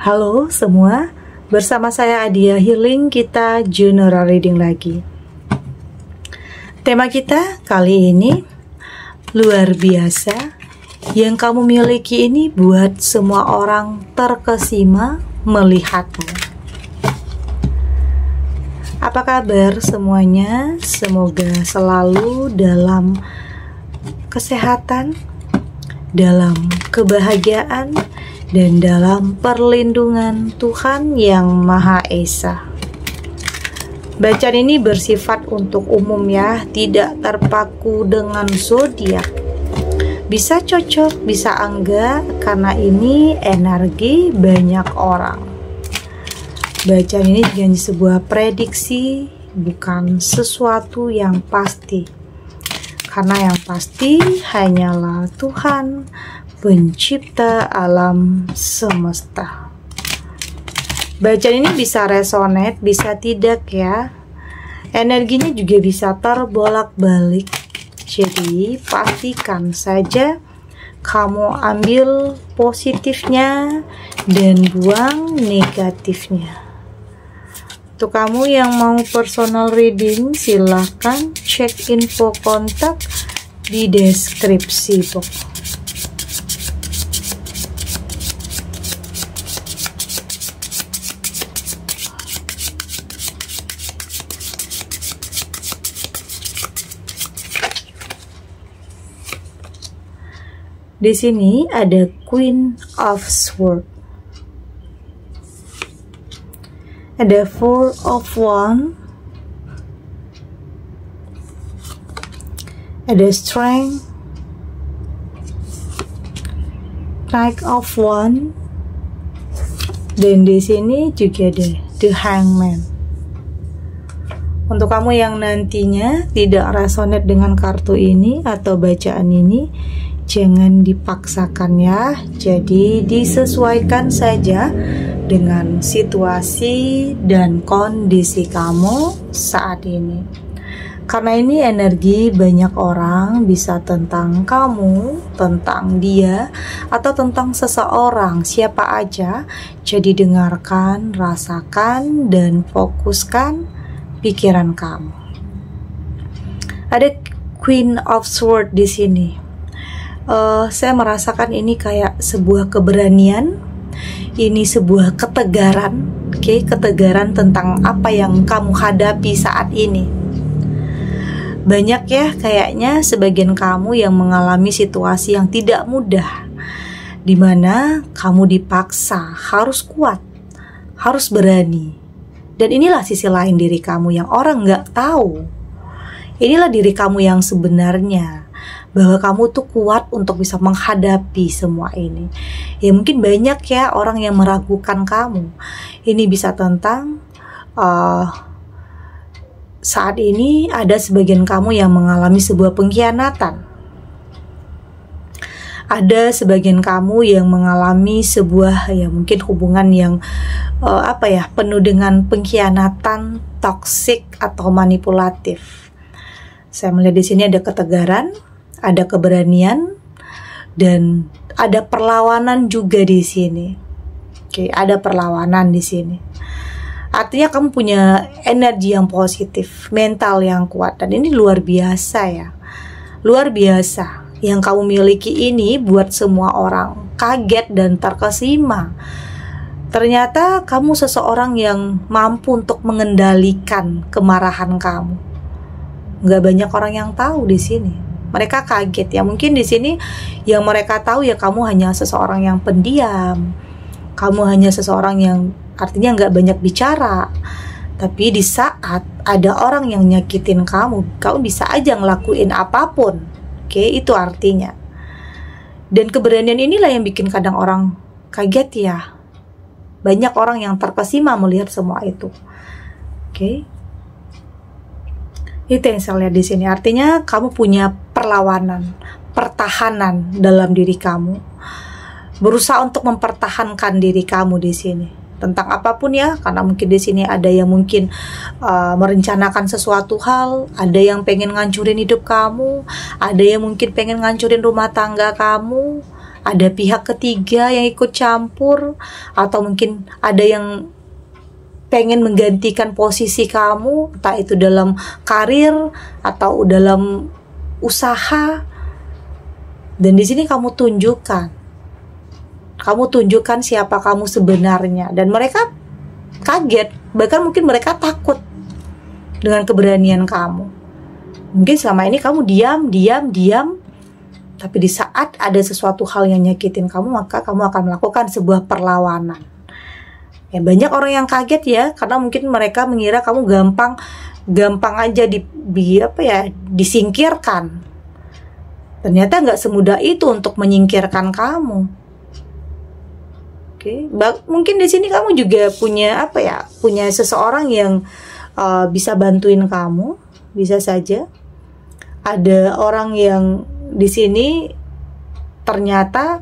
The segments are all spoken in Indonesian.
Halo semua, bersama saya Adia Healing, kita general reading lagi. Tema kita kali ini luar biasa. Yang kamu miliki ini buat semua orang terkesima melihatmu. Apa kabar semuanya? Semoga selalu dalam kesehatan, dalam kebahagiaan, dan dalam perlindungan Tuhan Yang Maha Esa. Bacaan ini bersifat untuk umum ya, tidak terpaku dengan zodiak. Bisa cocok, bisa enggak, karena ini energi banyak orang. Bacaan ini juga sebuah prediksi, bukan sesuatu yang pasti. Karena yang pasti hanyalah Tuhan, Pencipta alam semesta. Bacaan ini bisa resonate, bisa tidak ya. Energinya juga bisa terbolak-balik. Jadi pastikan saja kamu ambil positifnya dan buang negatifnya. Untuk kamu yang mau personal reading, silahkan cek info kontak di deskripsi box. Di sini ada Queen of Swords, ada Four of Wands, ada Strength, Knight of Wands, dan di sini juga ada The Hangman. Untuk kamu yang nantinya tidak resonate dengan kartu ini atau bacaan ini, jangan dipaksakan ya. Jadi disesuaikan saja dengan situasi dan kondisi kamu saat ini. Karena ini energi banyak orang, bisa tentang kamu, tentang dia, atau tentang seseorang, siapa aja. Jadi dengarkan, rasakan, dan fokuskan pikiran kamu. Ada Queen of Swords di sini. Saya merasakan ini kayak sebuah keberanian, ini sebuah ketegaran, ketegaran tentang apa yang kamu hadapi saat ini. Banyak ya kayaknya sebagian kamu yang mengalami situasi yang tidak mudah, dimana kamu dipaksa harus kuat, harus berani. Dan inilah sisi lain diri kamu yang orang nggak tahu. Inilah diri kamu yang sebenarnya, bahwa kamu tuh kuat untuk bisa menghadapi semua ini. Ya mungkin banyak ya orang yang meragukan kamu. Ini bisa tentang saat ini ada sebagian kamu yang mengalami sebuah pengkhianatan. Ada sebagian kamu yang mengalami sebuah ya mungkin hubungan yang penuh dengan pengkhianatan, toksik atau manipulatif. Saya melihat di sini ada ketegaran, ada keberanian, dan ada perlawanan juga di sini. Ada perlawanan di sini. Artinya kamu punya energi yang positif, mental yang kuat, dan ini luar biasa ya. Luar biasa. Yang kamu miliki ini buat semua orang kaget dan terkesima. Ternyata kamu seseorang yang mampu untuk mengendalikan kemarahan kamu. Gak banyak orang yang tahu di sini. Mereka kaget ya. Mungkin di sini yang mereka tahu ya kamu hanya seseorang yang pendiam. Kamu hanya seseorang yang artinya nggak banyak bicara. Tapi di saat ada orang yang nyakitin kamu bisa aja ngelakuin apapun. Itu artinya. Dan keberanian inilah yang bikin kadang orang kaget ya. Banyak orang yang terkesima melihat semua itu. Itu yang saya lihat di sini. Artinya kamu punya perlawanan, pertahanan dalam diri kamu. Berusaha untuk mempertahankan diri kamu di sini. Tentang apapun ya, karena mungkin di sini ada yang mungkin merencanakan sesuatu hal, ada yang pengen ngancurin hidup kamu, ada yang mungkin pengen ngancurin rumah tangga kamu, ada pihak ketiga yang ikut campur, atau mungkin ada yang pengen menggantikan posisi kamu, entah itu dalam karir atau dalam usaha. Dan di sini kamu tunjukkan siapa kamu sebenarnya, dan mereka kaget, bahkan mungkin mereka takut dengan keberanian kamu. Mungkin selama ini kamu diam, tapi di saat ada sesuatu hal yang nyakitin kamu, maka kamu akan melakukan sebuah perlawanan. Ya, banyak orang yang kaget ya, karena mungkin mereka mengira kamu gampang aja disingkirkan. Ternyata nggak semudah itu untuk menyingkirkan kamu. Oke, mungkin di sini kamu juga punya seseorang yang bisa bantuin kamu, bisa saja. Ada orang yang di sini ternyata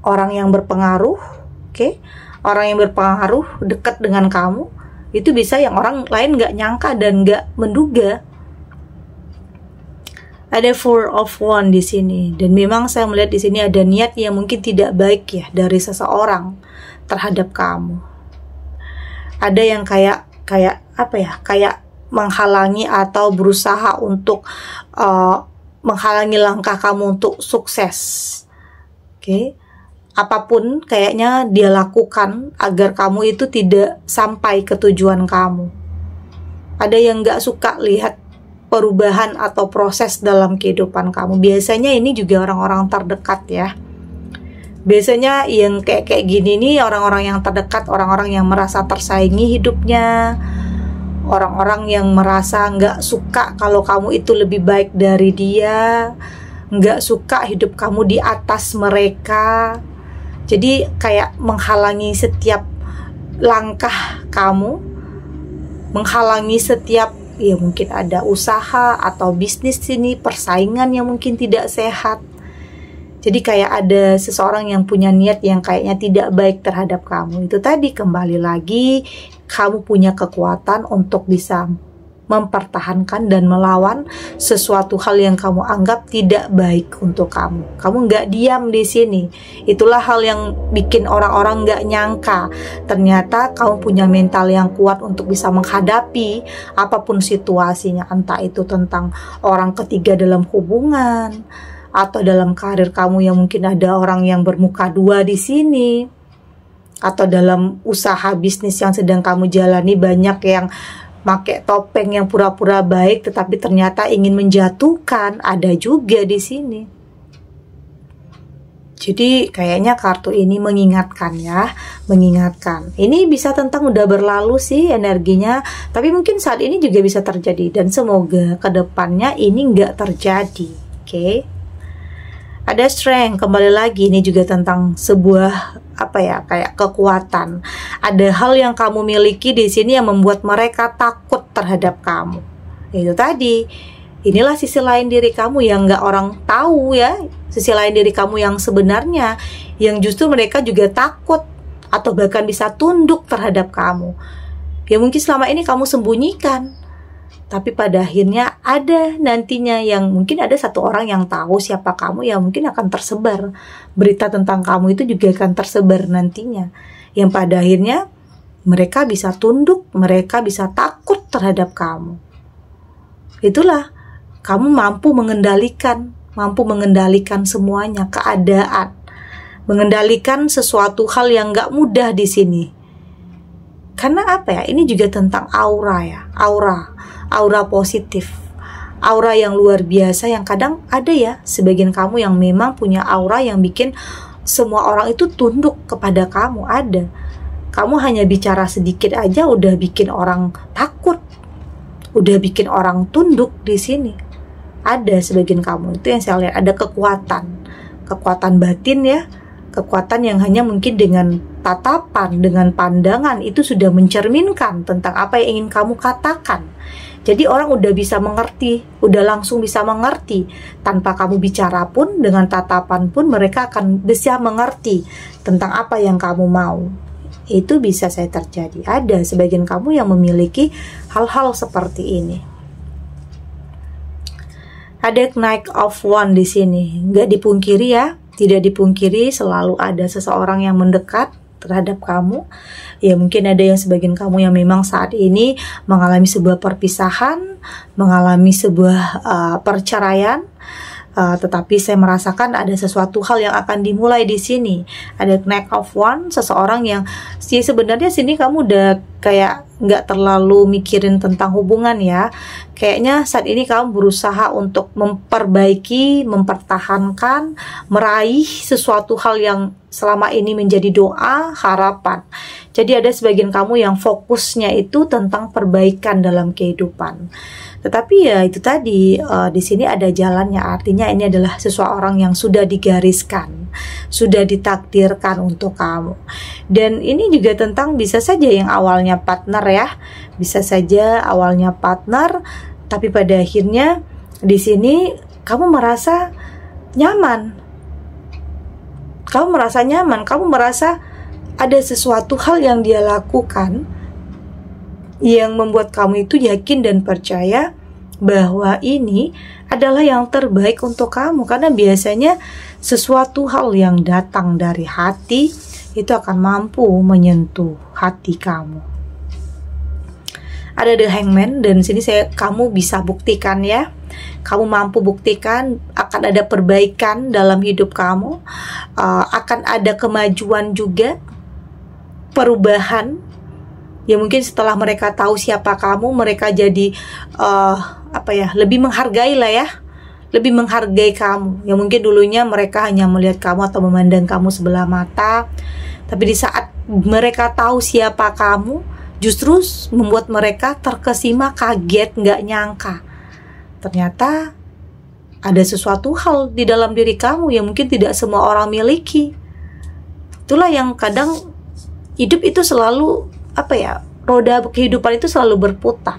orang yang berpengaruh, oke? Orang yang berpengaruh dekat dengan kamu, itu bisa yang orang lain nggak nyangka dan nggak menduga. Ada Four of Wands di sini, dan memang saya melihat di sini ada niat yang mungkin tidak baik ya dari seseorang terhadap kamu. Ada yang kayak menghalangi atau berusaha untuk menghalangi langkah kamu untuk sukses. Oke. Apapun kayaknya dia lakukan agar kamu itu tidak sampai ke tujuan kamu. Ada yang gak suka lihat perubahan atau proses dalam kehidupan kamu. Biasanya ini juga orang-orang terdekat ya. Biasanya yang kayak gini nih orang-orang yang terdekat, orang-orang yang merasa tersaingi hidupnya, orang-orang yang merasa gak suka kalau kamu itu lebih baik dari dia, gak suka hidup kamu di atas mereka. Jadi kayak menghalangi setiap langkah kamu, menghalangi setiap, ya mungkin ada usaha atau bisnis sini, persaingan yang mungkin tidak sehat. Jadi kayak ada seseorang yang punya niat yang kayaknya tidak baik terhadap kamu. Itu tadi, kembali lagi, kamu punya kekuatan untuk bisa mempertahankan dan melawan sesuatu hal yang kamu anggap tidak baik untuk kamu. Kamu nggak diam di sini. Itulah hal yang bikin orang-orang nggak nyangka. Ternyata kamu punya mental yang kuat untuk bisa menghadapi apapun situasinya. Entah itu tentang orang ketiga dalam hubungan, atau dalam karir kamu yang mungkin ada orang yang bermuka dua di sini, atau dalam usaha bisnis yang sedang kamu jalani, banyak yang pakai topeng yang pura-pura baik tetapi ternyata ingin menjatuhkan, ada juga di sini. Jadi kayaknya kartu ini mengingatkan ya, mengingatkan. Ini bisa tentang udah berlalu sih energinya, tapi mungkin saat ini juga bisa terjadi, dan semoga kedepannya ini nggak terjadi. Oke. Ada strength, kembali lagi ini juga tentang sebuah kayak kekuatan. Ada hal yang kamu miliki di sini yang membuat mereka takut terhadap kamu. Itu tadi, inilah sisi lain diri kamu yang nggak orang tahu ya, sisi lain diri kamu yang sebenarnya, yang justru mereka juga takut atau bahkan bisa tunduk terhadap kamu. Ya mungkin selama ini kamu sembunyikan, tapi pada akhirnya ada nantinya yang mungkin ada satu orang yang tahu siapa kamu, yang mungkin akan tersebar. Berita tentang kamu itu juga akan tersebar nantinya, yang pada akhirnya mereka bisa tunduk, mereka bisa takut terhadap kamu. Itulah, kamu mampu mengendalikan semuanya, keadaan, mengendalikan sesuatu hal yang gak mudah di sini. Karena ini juga tentang aura ya, aura positif, aura yang luar biasa, yang kadang ada ya sebagian kamu yang memang punya aura yang bikin semua orang itu tunduk kepada kamu. Ada, kamu hanya bicara sedikit aja udah bikin orang takut, udah bikin orang tunduk di sini. Ada sebagian kamu itu yang saya lihat ada kekuatan batin ya, kekuatan yang hanya mungkin dengan tatapan, dengan pandangan itu sudah mencerminkan tentang apa yang ingin kamu katakan. Jadi orang udah bisa mengerti, udah langsung bisa mengerti. Tanpa kamu bicara pun, dengan tatapan pun mereka akan bisa mengerti tentang apa yang kamu mau. Itu bisa saya terjadi. Ada sebagian kamu yang memiliki hal-hal seperti ini. Ada Knight of Wands di sini. Nggak dipungkiri ya, Tidak dipungkiri selalu ada seseorang yang mendekat terhadap kamu. Ya mungkin ada yang sebagian kamu yang memang saat ini mengalami sebuah perpisahan, mengalami sebuah perceraian. Tetapi saya merasakan ada sesuatu hal yang akan dimulai di sini. Ada Knight of Wands, seseorang yang sebenarnya sini kamu udah kayak nggak terlalu mikirin tentang hubungan ya. Kayaknya saat ini kamu berusaha untuk memperbaiki, mempertahankan, meraih sesuatu hal yang selama ini menjadi doa, harapan. Jadi ada sebagian kamu yang fokusnya itu tentang perbaikan dalam kehidupan. Tetapi ya itu tadi, di sini ada jalannya, artinya ini adalah seseorang yang sudah digariskan, sudah ditakdirkan untuk kamu. Dan ini juga tentang bisa saja yang awalnya partner ya, bisa saja awalnya partner, tapi pada akhirnya di sini kamu merasa nyaman. Kamu merasa nyaman, kamu merasa ada sesuatu hal yang dia lakukan yang membuat kamu itu yakin dan percaya bahwa ini adalah yang terbaik untuk kamu. Karena biasanya sesuatu hal yang datang dari hati itu akan mampu menyentuh hati kamu. Ada The Hangman, dan sini kamu bisa buktikan ya, kamu mampu buktikan akan ada perbaikan dalam hidup kamu, akan ada kemajuan juga, perubahan. Ya mungkin setelah mereka tahu siapa kamu, mereka jadi lebih menghargai lah ya, lebih menghargai kamu. Ya mungkin dulunya mereka hanya melihat kamu atau memandang kamu sebelah mata, tapi di saat mereka tahu siapa kamu, justru membuat mereka terkesima, kaget, nggak nyangka. Ternyata ada sesuatu hal di dalam diri kamu yang mungkin tidak semua orang miliki. Itulah yang kadang hidup itu selalu roda kehidupan itu selalu berputar.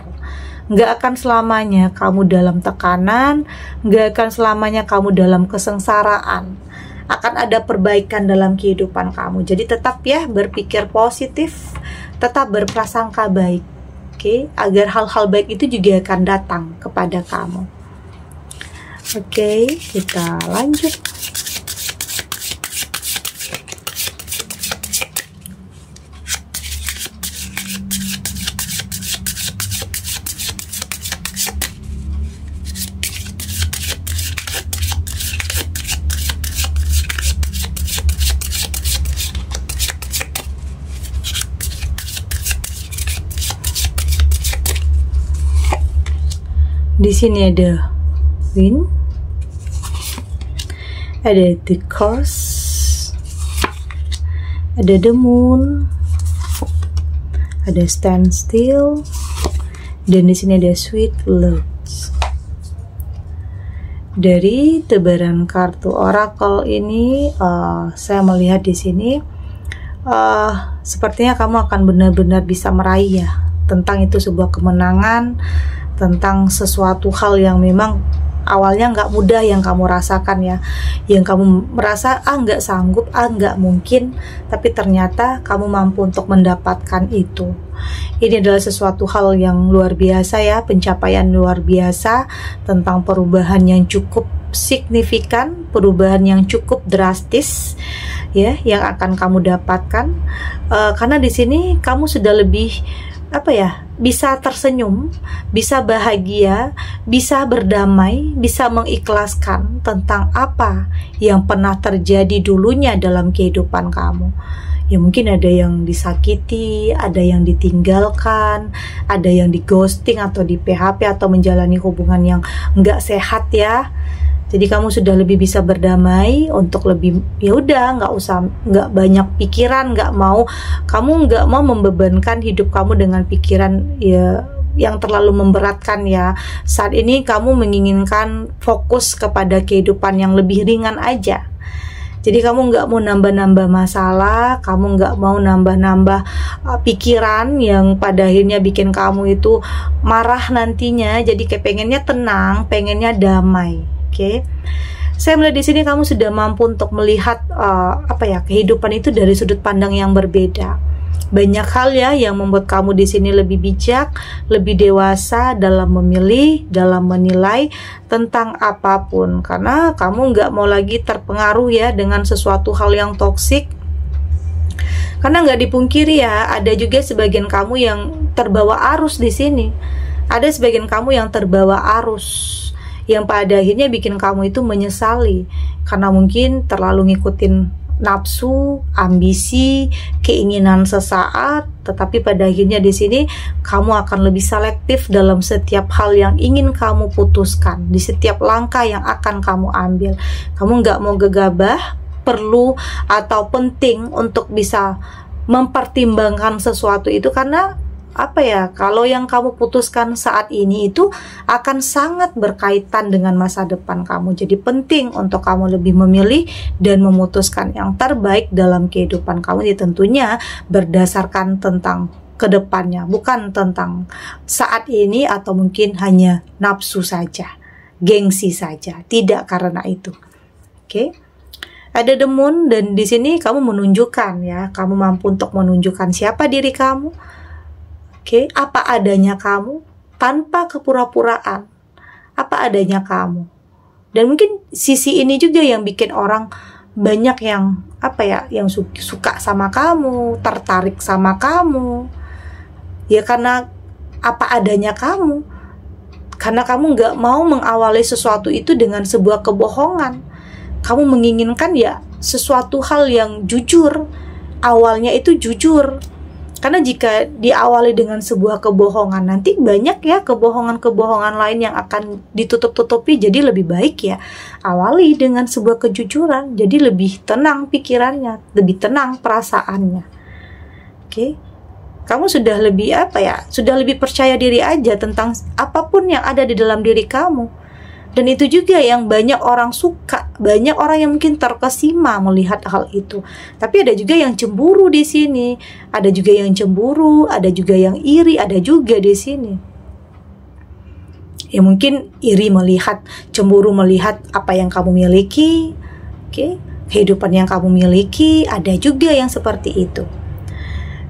Nggak akan selamanya kamu dalam tekanan, nggak akan selamanya kamu dalam kesengsaraan. Akan ada perbaikan dalam kehidupan kamu. Jadi tetap ya berpikir positif, tetap berprasangka baik, oke? Agar hal-hal baik itu juga akan datang kepada kamu. Oke, kita lanjut. Di sini ada Wind, ada The Cross, ada The Moon, ada Stand Still, dan di sini ada Sweet Love. Dari tebaran kartu Oracle ini, saya melihat di sini sepertinya kamu akan benar-benar bisa meraih ya, tentang itu sebuah kemenangan, tentang sesuatu hal yang memang awalnya nggak mudah yang kamu rasakan ya, yang kamu merasa nggak sanggup, nggak mungkin, tapi ternyata kamu mampu untuk mendapatkan itu. Ini adalah sesuatu hal yang luar biasa ya, pencapaian luar biasa, tentang perubahan yang cukup signifikan, perubahan yang cukup drastis ya, yang akan kamu dapatkan, karena di sini kamu sudah lebih bisa tersenyum, bisa bahagia, bisa berdamai, bisa mengikhlaskan tentang apa yang pernah terjadi dulunya dalam kehidupan kamu. Ya mungkin ada yang disakiti, ada yang ditinggalkan, ada yang di ghosting atau di PHP atau menjalani hubungan yang nggak sehat ya. Jadi kamu sudah lebih bisa berdamai untuk lebih, ya udah, nggak banyak pikiran, kamu nggak mau membebankan hidup kamu dengan pikiran ya yang terlalu memberatkan ya. Saat ini kamu menginginkan fokus kepada kehidupan yang lebih ringan aja. Jadi kamu nggak mau nambah-nambah masalah, kamu nggak mau nambah-nambah pikiran yang pada akhirnya bikin kamu itu marah nantinya. Jadi kayak pengennya tenang, pengennya damai. Oke, saya melihat di sini kamu sudah mampu untuk melihat kehidupan itu dari sudut pandang yang berbeda. banyak hal ya yang membuat kamu di sini lebih bijak, lebih dewasa dalam memilih, dalam menilai tentang apapun, karena kamu nggak mau lagi terpengaruh ya dengan sesuatu hal yang toksik. Karena nggak dipungkiri ya, ada juga sebagian kamu yang terbawa arus di sini. Ada sebagian kamu yang terbawa arus, yang pada akhirnya bikin kamu itu menyesali karena mungkin terlalu ngikutin nafsu, ambisi, keinginan sesaat, tetapi pada akhirnya di sini kamu akan lebih selektif dalam setiap hal yang ingin kamu putuskan, di setiap langkah yang akan kamu ambil. Kamu nggak mau gegabah, perlu atau penting untuk bisa mempertimbangkan sesuatu itu, karena apa ya, kalau yang kamu putuskan saat ini itu akan sangat berkaitan dengan masa depan kamu. Jadi penting untuk kamu lebih memilih dan memutuskan yang terbaik dalam kehidupan kamu. Ini tentunya berdasarkan tentang kedepannya, bukan tentang saat ini atau mungkin hanya nafsu saja, gengsi saja. Tidak karena itu. Oke. Ada the moon, dan di sini kamu menunjukkan ya, kamu mampu untuk menunjukkan siapa diri kamu. Oke, apa adanya kamu, tanpa kepura-puraan, apa adanya kamu. Dan mungkin sisi ini juga yang bikin orang banyak yang apa ya, yang suka sama kamu, tertarik sama kamu. Ya karena apa adanya kamu. Karena kamu nggak mau mengawali sesuatu itu dengan sebuah kebohongan. Kamu menginginkan ya sesuatu hal yang jujur. Awalnya itu jujur. Karena jika diawali dengan sebuah kebohongan, nanti banyak ya kebohongan-kebohongan lain yang akan ditutup-tutupi. Jadi lebih baik ya awali dengan sebuah kejujuran. Jadi lebih tenang pikirannya, lebih tenang perasaannya. Oke. Kamu sudah lebih apa ya? Sudah lebih percaya diri aja tentang apapun yang ada di dalam diri kamu. Dan itu juga yang banyak orang suka, banyak orang yang mungkin terkesima melihat hal itu. Tapi ada juga yang cemburu di sini, ada juga yang cemburu, ada juga yang iri, ada juga di sini. Ya mungkin iri melihat, cemburu melihat apa yang kamu miliki, oke, kehidupan yang kamu miliki, ada juga yang seperti itu.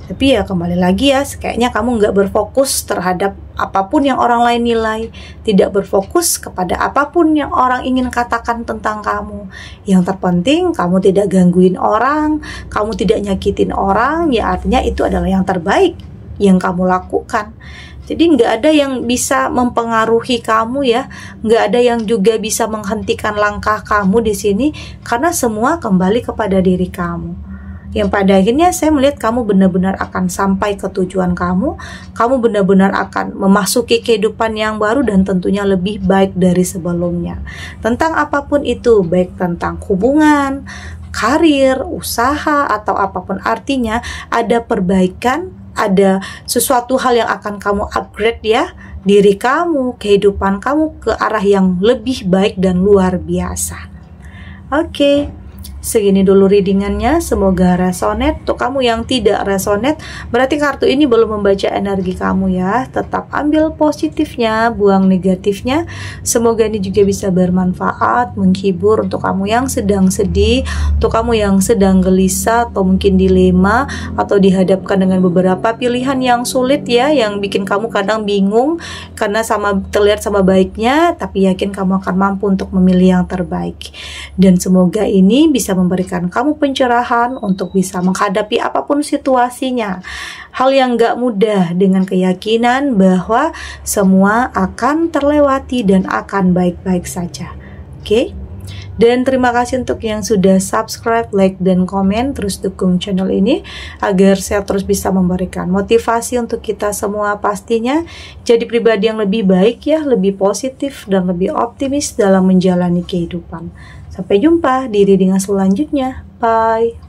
Tapi ya kembali lagi ya, kayaknya kamu nggak berfokus terhadap apapun yang orang lain nilai, tidak berfokus kepada apapun yang orang ingin katakan tentang kamu. Yang terpenting kamu tidak gangguin orang, kamu tidak nyakitin orang, ya artinya itu adalah yang terbaik yang kamu lakukan. Jadi nggak ada yang bisa mempengaruhi kamu ya, nggak ada yang juga bisa menghentikan langkah kamu di sini, karena semua kembali kepada diri kamu. Yang pada akhirnya saya melihat kamu benar-benar akan sampai ke tujuan kamu benar-benar akan memasuki kehidupan yang baru dan tentunya lebih baik dari sebelumnya. Tentang apapun itu, baik tentang hubungan, karir, usaha, atau apapun artinya, ada perbaikan, ada sesuatu hal yang akan kamu upgrade ya, diri kamu, kehidupan kamu ke arah yang lebih baik dan luar biasa. Oke. Segini dulu readingannya, semoga resonate. Untuk kamu yang tidak resonate, berarti kartu ini belum membaca energi kamu ya. Tetap ambil positifnya, buang negatifnya. Semoga ini juga bisa bermanfaat, menghibur untuk kamu yang sedang sedih, untuk kamu yang sedang gelisah atau mungkin dilema, atau dihadapkan dengan beberapa pilihan yang sulit ya, yang bikin kamu kadang bingung karena terlihat sama baiknya, tapi yakin kamu akan mampu untuk memilih yang terbaik. Dan semoga ini bisa memberikan kamu pencerahan untuk bisa menghadapi apapun situasinya. Hal yang gak mudah, dengan keyakinan bahwa semua akan terlewati dan akan baik-baik saja. Oke? Dan terima kasih untuk yang sudah subscribe, like, dan komen. Terus dukung channel ini agar saya terus bisa memberikan motivasi untuk kita semua, pastinya jadi pribadi yang lebih baik ya, lebih positif dan lebih optimis dalam menjalani kehidupan. Sampai jumpa di reading selanjutnya. Bye.